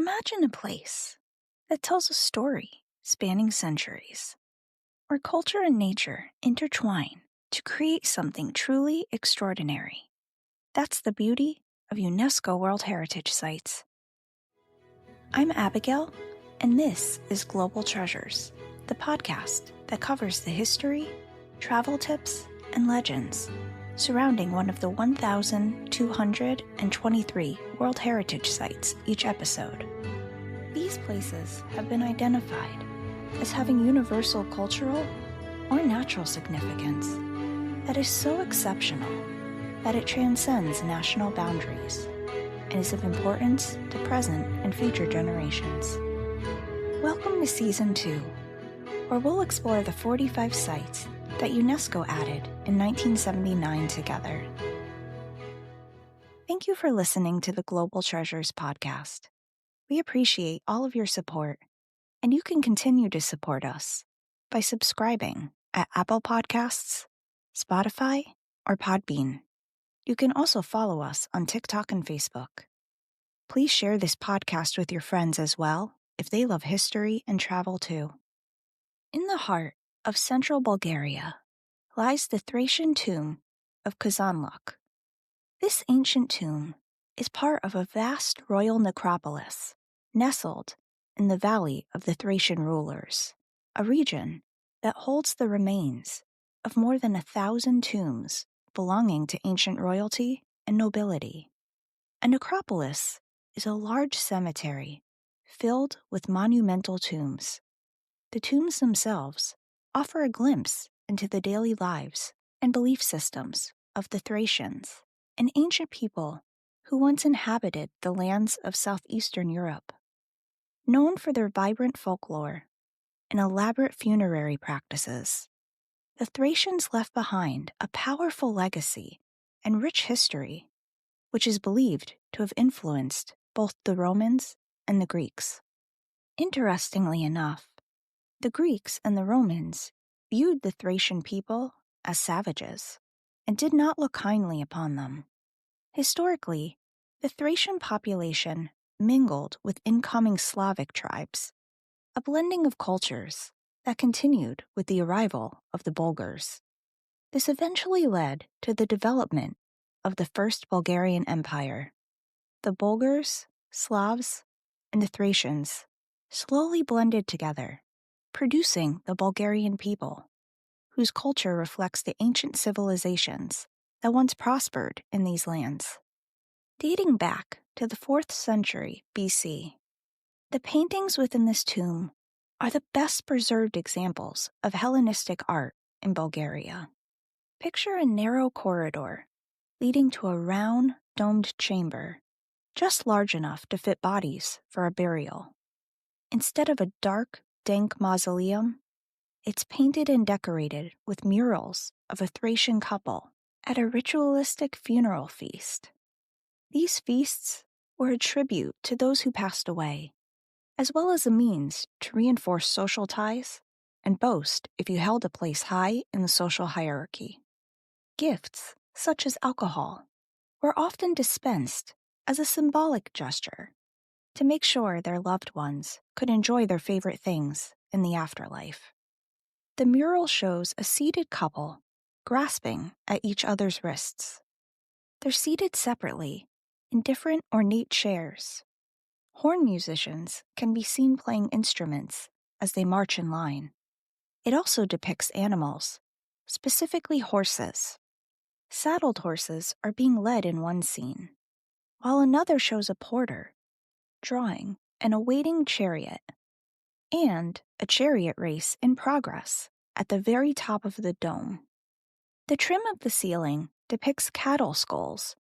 Imagine a place that tells a story spanning centuries, where culture and nature intertwine to create something truly extraordinary. That's the beauty of UNESCO World Heritage Sites. I'm Abigail, and this is Global Treasures, the podcast that covers the history, travel tips, and legends surrounding one of the 1,223 World Heritage Sites each episode. These places have been identified as having universal cultural or natural significance that is so exceptional that it transcends national boundaries and is of importance to present and future generations. Welcome to Season 2, where we'll explore the 45 sites that UNESCO added in 1979 together. Thank you for listening to the Global Treasures podcast. We appreciate all of your support, and you can continue to support us by subscribing at Apple Podcasts, Spotify, or Podbean. You can also follow us on TikTok and Facebook. Please share this podcast with your friends as well if they love history and travel too. In the heart of central Bulgaria lies the Thracian Tomb of Kazanlak. This ancient tomb is part of a vast royal necropolis nestled in the valley of the Thracian rulers, a region that holds the remains of more than 1,000 tombs belonging to ancient royalty and nobility. A necropolis is a large cemetery filled with monumental tombs. The tombs themselves offer a glimpse into the daily lives and belief systems of the Thracians, an ancient people who once inhabited the lands of southeastern Europe. Known for their vibrant folklore and elaborate funerary practices, the Thracians left behind a powerful legacy and rich history, which is believed to have influenced both the Romans and the Greeks. Interestingly enough, the Greeks and the Romans viewed the Thracian people as savages and did not look kindly upon them. Historically, the Thracian population mingled with incoming Slavic tribes, a blending of cultures that continued with the arrival of the Bulgars. This eventually led to the development of the First Bulgarian Empire. The Bulgars, Slavs, and the Thracians slowly blended together, producing the Bulgarian people, whose culture reflects the ancient civilizations that once prospered in these lands. Dating back to the 4th century BC, the paintings within this tomb are the best preserved examples of Hellenistic art in Bulgaria. Picture a narrow corridor leading to a round, domed chamber, just large enough to fit bodies for a burial. Instead of a dark, dank mausoleum, it's painted and decorated with murals of a Thracian couple at a ritualistic funeral feast. These feasts were a tribute to those who passed away, as well as a means to reinforce social ties and boast if you held a place high in the social hierarchy. Gifts, such as alcohol, were often dispensed as a symbolic gesture to make sure their loved ones could enjoy their favorite things in the afterlife. The mural shows a seated couple grasping at each other's wrists. They're seated separately in different ornate chairs. Horn musicians can be seen playing instruments as they march in line. It also depicts animals, specifically horses. Saddled horses are being led in one scene, while another shows a porter drawing an awaiting chariot, and a chariot race in progress at the very top of the dome. The trim of the ceiling depicts cattle skulls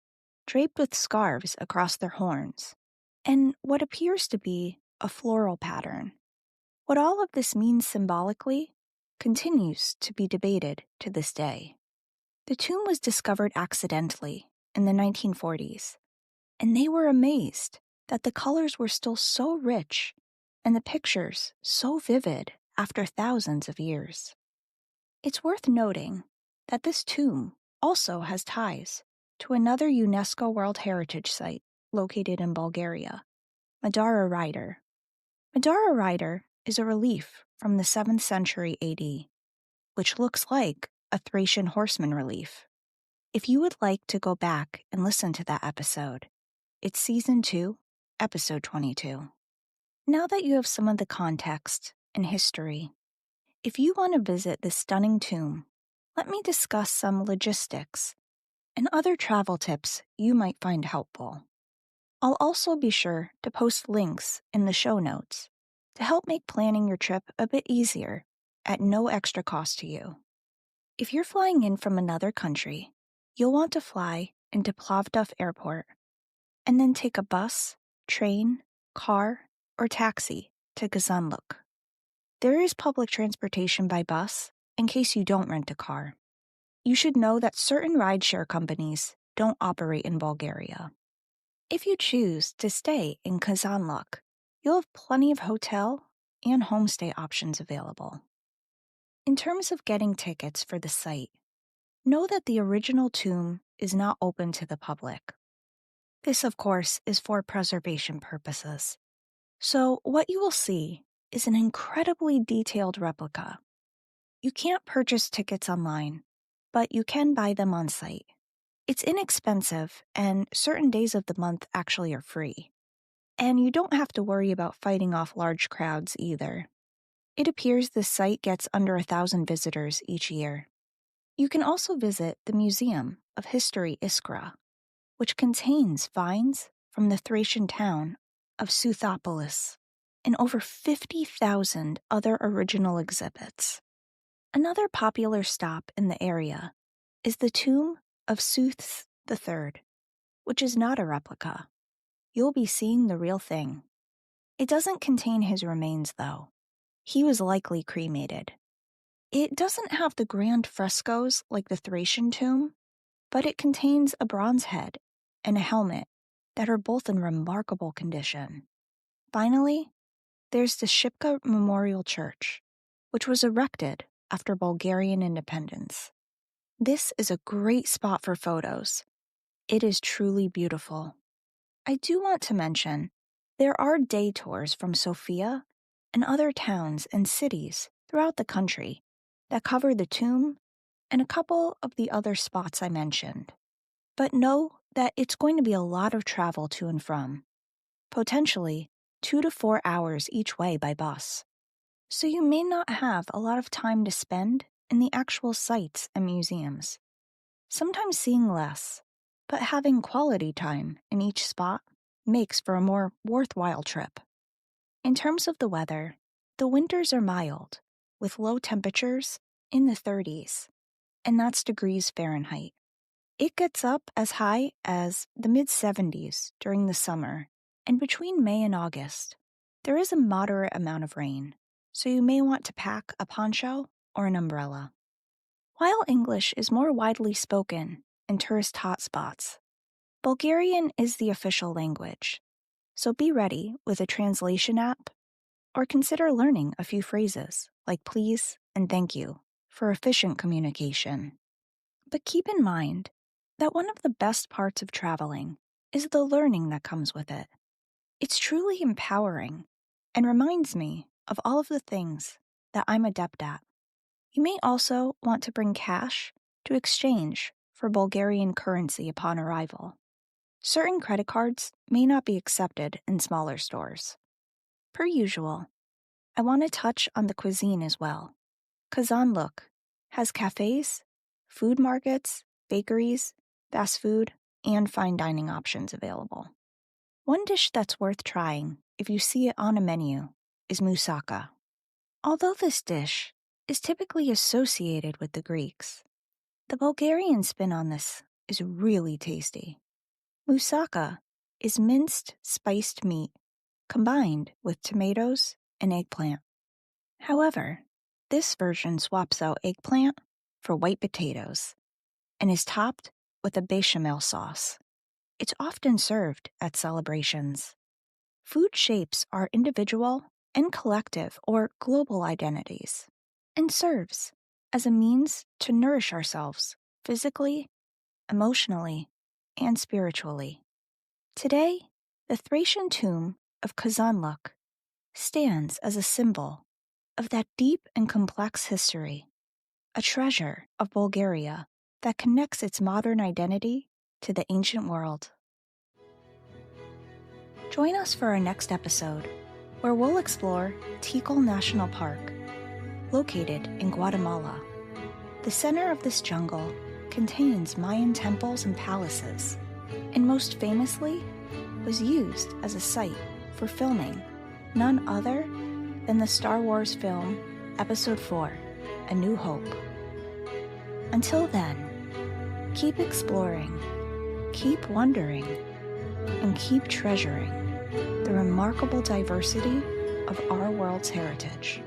draped with scarves across their horns, and what appears to be a floral pattern. What all of this means symbolically continues to be debated to this day. The tomb was discovered accidentally in the 1940s, and they were amazed that the colors were still so rich and the pictures so vivid after thousands of years. It's worth noting that this tomb also has ties to another UNESCO World Heritage Site located in Bulgaria, Madara Rider. Madara Rider is a relief from the 7th century AD, which looks like a Thracian horseman relief. If you would like to go back and listen to that episode, it's Season 2, Episode 22. Now that you have some of the context and history, if you want to visit this stunning tomb, let me discuss some logistics and other travel tips you might find helpful. I'll also be sure to post links in the show notes to help make planning your trip a bit easier at no extra cost to you. If you're flying in from another country, you'll want to fly into Plovdiv Airport and then take a bus, train, car, or taxi to Kazanlak. There is public transportation by bus in case you don't rent a car. You should know that certain rideshare companies don't operate in Bulgaria. If you choose to stay in Kazanlak, you'll have plenty of hotel and homestay options available. In terms of getting tickets for the site, know that the original tomb is not open to the public. This, of course, is for preservation purposes. So what you will see is an incredibly detailed replica. You can't purchase tickets online, but you can buy them on site. It's inexpensive, and certain days of the month actually are free. And you don't have to worry about fighting off large crowds either. It appears the site gets under 1,000 visitors each year. You can also visit the Museum of History Iskra, which contains finds from the Thracian town of Southopolis and over 50,000 other original exhibits. Another popular stop in the area is the tomb of Sooth III, which is not a replica. You'll be seeing the real thing. It doesn't contain his remains, though. He was likely cremated. It doesn't have the grand frescoes like the Thracian tomb, but it contains a bronze head and a helmet that are both in remarkable condition. Finally, there's the Shipka Memorial Church, which was erected after Bulgarian independence. This is a great spot for photos. It is truly beautiful. I do want to mention there are day tours from Sofia and other towns and cities throughout the country that cover the tomb and a couple of the other spots I mentioned. But know that it's going to be a lot of travel to and from, potentially 2 to 4 hours each way by bus. So you may not have a lot of time to spend in the actual sites and museums. Sometimes seeing less, but having quality time in each spot makes for a more worthwhile trip. In terms of the weather, the winters are mild, with low temperatures in the 30s, and that's degrees Fahrenheit. It gets up as high as the mid-70s during the summer, and between May and August, there is a moderate amount of rain, so you may want to pack a poncho or an umbrella. While English is more widely spoken in tourist hotspots, Bulgarian is the official language, so be ready with a translation app or consider learning a few phrases like please and thank you for efficient communication. But keep in mind that one of the best parts of traveling is the learning that comes with it. It's truly empowering and reminds me of all of the things that I'm adept at. You may also want to bring cash to exchange for Bulgarian currency upon arrival. Certain credit cards may not be accepted in smaller stores. Per usual, I want to touch on the cuisine as well. Kazanlak has cafes, food markets, bakeries, fast food, and fine dining options available. One dish that's worth trying, if you see it on a menu, is moussaka. Although this dish is typically associated with the Greeks, the Bulgarian spin on this is really tasty. Moussaka is minced spiced meat combined with tomatoes and eggplant. However, this version swaps out eggplant for white potatoes and is topped with a bechamel sauce. It's often served at celebrations. Food shapes our individual and collective or global identities and serves as a means to nourish ourselves physically, emotionally, and spiritually. Today, the Thracian Tomb of Kazanlak stands as a symbol of that deep and complex history, a treasure of Bulgaria that connects its modern identity to the ancient world. Join us for our next episode, where we'll explore Tikal National Park, located in Guatemala. The center of this jungle contains Mayan temples and palaces, and most famously was used as a site for filming none other than the Star Wars film Episode 4, A New Hope. Until then, keep exploring, keep wondering, and keep treasuring the remarkable diversity of our world's heritage.